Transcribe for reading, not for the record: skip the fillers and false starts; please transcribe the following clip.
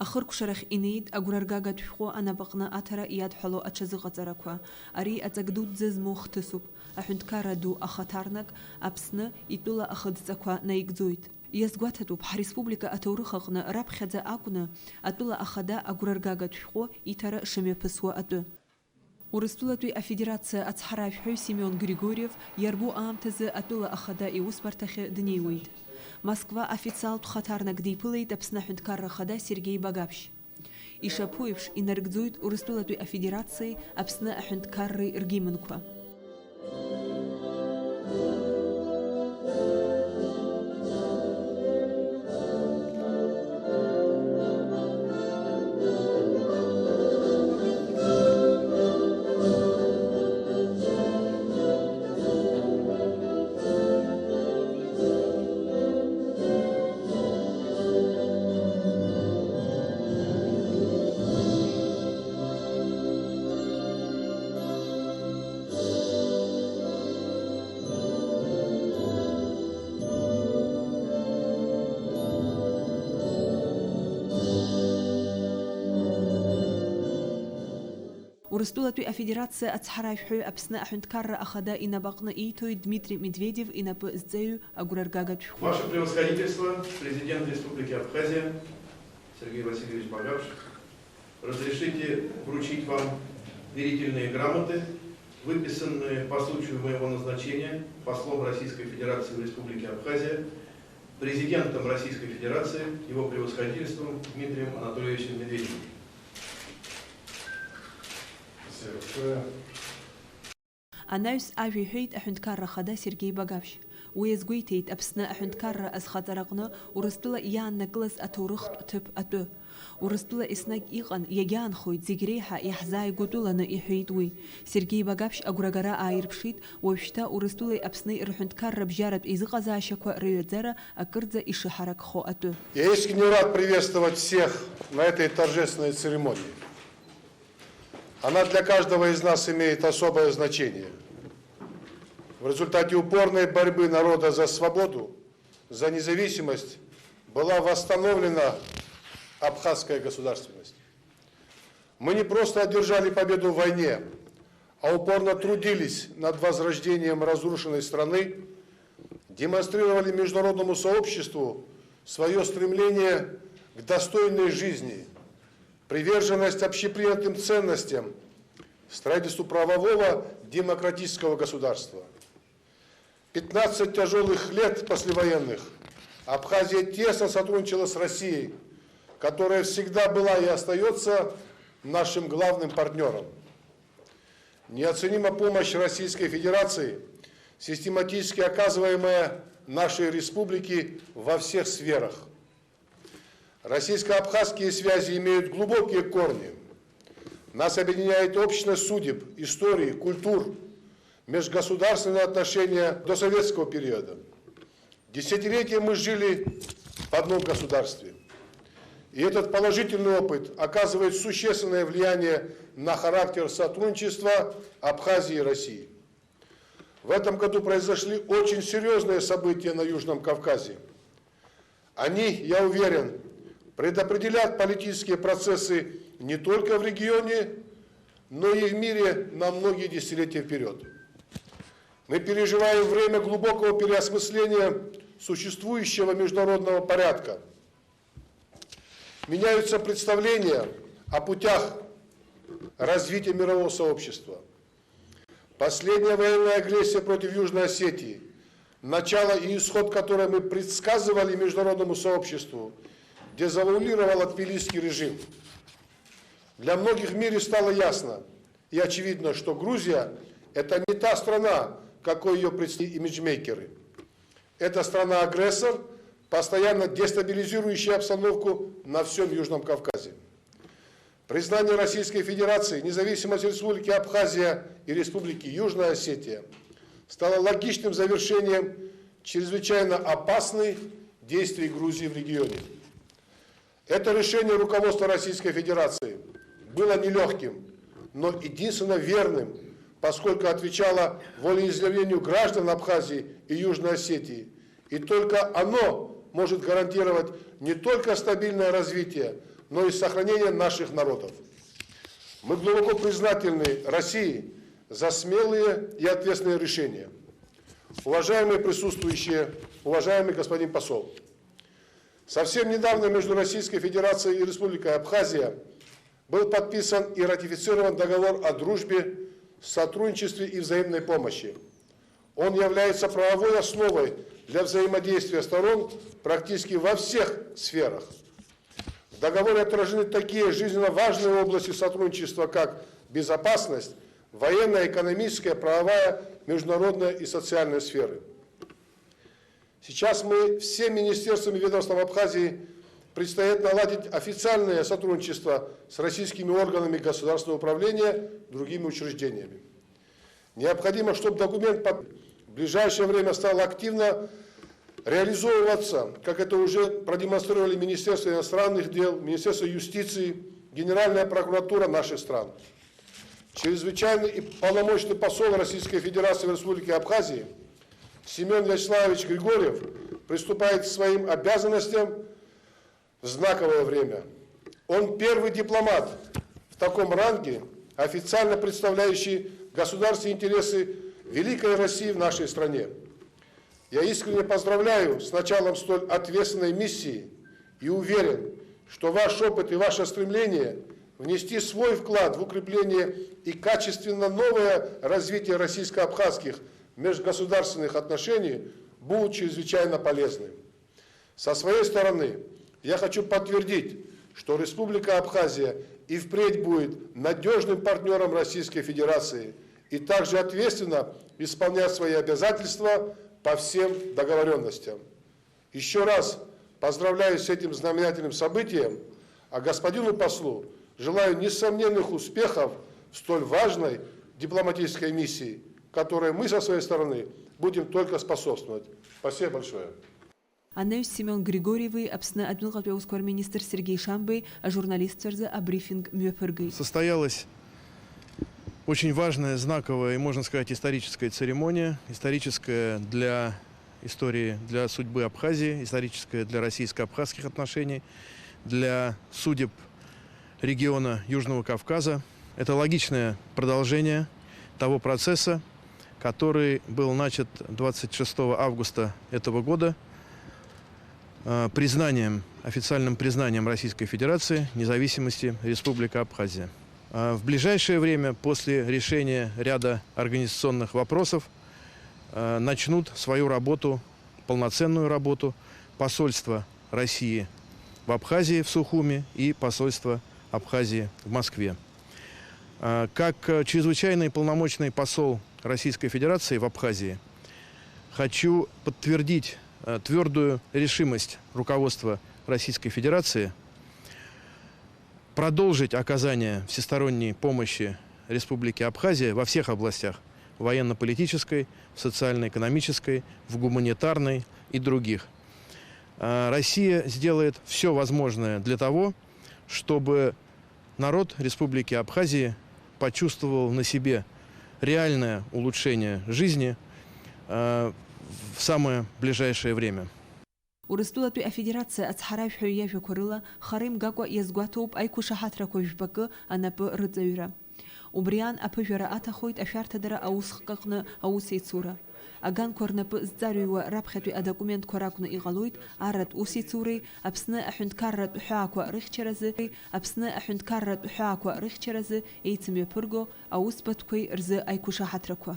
Ахыркәшарахь инеит агәраргагатә шәҟәы анапаҟны аҭара иадҳәало аҽазыҟаҵарақәа. Ари аҵак дуӡӡа змоу хҭысуп. Аҳәынҭқарра ду ахаҭарнак Аԥсны итәыла ахыдҵақәа наигӡоит. Иазгәаҭатәуп, ҳреспублика аҭоурых аҟны раԥхьаӡа акәны атәыла ахада агәраргагатә шәҟәы иҭара шымҩаԥысуа атәы. Урыстәылатәи афедерациа ацҳаражәҳәаҩ Семион Григорьев иарбоу аамҭазы атәыла ахада иусбарҭахьы днеиуеит. Москва официалтә хаҭарнак диԥылеит Аԥсны аҳәынҭқарра ахада Сергеи Багаԥшь. Ишаԥу еиԥш инаргӡоит Урыстәылатәи афедерациеи Аԥсны аҳәынҭқарреи ргимнқәа. Урыстәылатәи афедерациа ацҳаражәҳәаҩ Аԥсны аҳәынҭқарра ахада инапаҟны ииҭоит Дмитрий Медведев инапы зҵаҩу агәраргагатә шәҟәы. Ваше превосходительство, президент Республики Абхазия Сергей Васильевич Багаԥшь, разрешите вручить вам верительные грамоты, выписанные по случаю моего назначения послом Российской Федерации в Республике Абхазия, президентом Российской Федерации, его превосходительством Дмитрием Анатольевичем Медведевым. Анаҩс ажәа иҳәеит аҳәынҭқарра ахада Сергеи Багаԥшь. Уи азгәеиҭеит Аԥсны аҳәынҭқарра азхаҵараҟны Урыстәыла иааннакылаз аҭоурыхтә ҭыԥ атәы. Урыстәыла еснагь иҟан, иагьаанхоит, зегь реиҳа иаҳзааигәатәыланы иҳәеит уи. Сергеи Багаԥшь агәрагара ааирԥшит, уажәшьҭа Урыстәылеи Аԥсни рҳәынҭқарра бжьаратә изыҟазаашьақәа рыҩаӡара акырӡа ишыҳаракхо атәы. Я искренне рад приветствовать всех на этой торжественной церемонии. Она для каждого из нас имеет особое значение. В результате упорной борьбы народа за свободу, за независимость была восстановлена абхазская государственность. Мы не просто одержали победу в войне, а упорно трудились над возрождением разрушенной страны, демонстрировали международному сообществу свое стремление к достойной жизни, приверженность общепринятым ценностям, строительству правового демократического государства. 15 тяжелых лет послевоенных Абхазия тесно сотрудничала с Россией, которая всегда была и остается нашим главным партнером. Неоценима помощь Российской Федерации, систематически оказываемая нашей республике во всех сферах. Российско-абхазские связи имеют глубокие корни. Нас объединяет общность судеб, истории, культур, межгосударственные отношения до советского периода. Десятилетия мы жили в одном государстве. И этот положительный опыт оказывает существенное влияние на характер сотрудничества Абхазии и России. В этом году произошли очень серьезные события на Южном Кавказе. Они, я уверен, предопределят политические процессы не только в регионе, но и в мире на многие десятилетия вперед. Мы переживаем время глубокого переосмысления существующего международного порядка. Меняются представления о путях развития мирового сообщества. Последняя военная агрессия против Южной Осетии, начало и исход которой мы предсказывали международному сообществу, дезавуалировал Тбилисский режим. Для многих в мире стало ясно и очевидно, что Грузия – это не та страна, какой ее представляют имиджмейкеры. Это страна-агрессор, постоянно дестабилизирующая обстановку на всем Южном Кавказе. Признание Российской Федерации, независимость Республики Абхазия и Республики Южная Осетия стало логичным завершением чрезвычайно опасных действий Грузии в регионе. Это решение руководства Российской Федерации было нелегким, но единственно верным, поскольку отвечало волеизъявлению граждан Абхазии и Южной Осетии. И только оно может гарантировать не только стабильное развитие, но и сохранения наших народов. Мы глубоко признательны России за смелые и ответственные решения. Уважаемые присутствующие, уважаемый господин посол, совсем недавно между Российской Федерацией и Республикой Абхазия был подписан и ратифицирован договор о дружбе, сотрудничестве и взаимной помощи. Он является правовой основой для взаимодействия сторон практически во всех сферах. В договоре отражены такие жизненно важные области сотрудничества, как безопасность, военная, экономическая, правовая, международная и социальная сферы. Сейчас мы всем министерствам и ведомствам Абхазии предстоит наладить официальное сотрудничество с российскими органами государственного управления и другими учреждениями. Необходимо, чтобы документ в ближайшее время стал активно реализовываться, как это уже продемонстрировали Министерство иностранных дел, Министерство юстиции, Генеральная прокуратура наших стран. Чрезвычайный и полномочный посол Российской Федерации в Республике Абхазии Семен Вячеславович Григорьев приступает к своим обязанностям в знаковое время. Он первый дипломат в таком ранге, официально представляющий государственные интересы великой России в нашей стране. Я искренне поздравляю с началом столь ответственной миссии и уверен, что ваш опыт и ваше стремление внести свой вклад в укрепление и качественно новое развитие российско-абхазских межгосударственных отношений будут чрезвычайно полезны. Со своей стороны я хочу подтвердить, что Республика Абхазия и впредь будет надежным партнером Российской Федерации и также ответственно исполнять свои обязательства по всем договоренностям. Еще раз поздравляю с этим знаменательным событием, а господину послу желаю несомненных успехов в столь важной дипломатической миссии, которой мы со своей стороны будем только способствовать. Спасибо большое. Анеус Семен Григорьевый, Апсны административный министр Сергей Шамбей, а журналист Церзе, а брифинг Мюпергей. Состоялась очень важная, знаковая и, можно сказать, историческая церемония. Историческая для истории, для судьбы Абхазии, историческая для российско-абхазских отношений, для судеб региона Южного Кавказа. Это логичное продолжение того процесса, который был начат 26 августа этого года официальным признанием Российской Федерации независимости Республики Абхазия. В ближайшее время, после решения ряда организационных вопросов, начнут свою работу, полноценную работу, посольство России в Абхазии, в Сухуми, и посольство Абхазии в Москве. Как чрезвычайный полномочный посол Российской Федерации в Абхазии хочу подтвердить твердую решимость руководства Российской Федерации продолжить оказание всесторонней помощи Республике Абхазия во всех областях: военно-политической, социально-экономической, в гуманитарной и других. Россия сделает все возможное для того, чтобы народ Республики Абхазии почувствовал на себе реальное улучшение жизни в самое ближайшее время. ورستولة فدراسية أصحاب حياة في كورلا خريم جاكوا يزقطوب أي كوشحات ركوش بق أنا برتزيرة وبريان أبجرا أتخويت أشار تدرا أو سققنا أو سيتسورة أجان كورنا بزاري وربحت أدوكمنت كوراكنا إغلويت عرض أوسيتسوري أبسنا أحند كارد حاكوا ريختشرز أبسنا أحند كارد حاكوا ريختشرز إيتم يبرجو أو سبت كوي رز أي كوشحات ركوا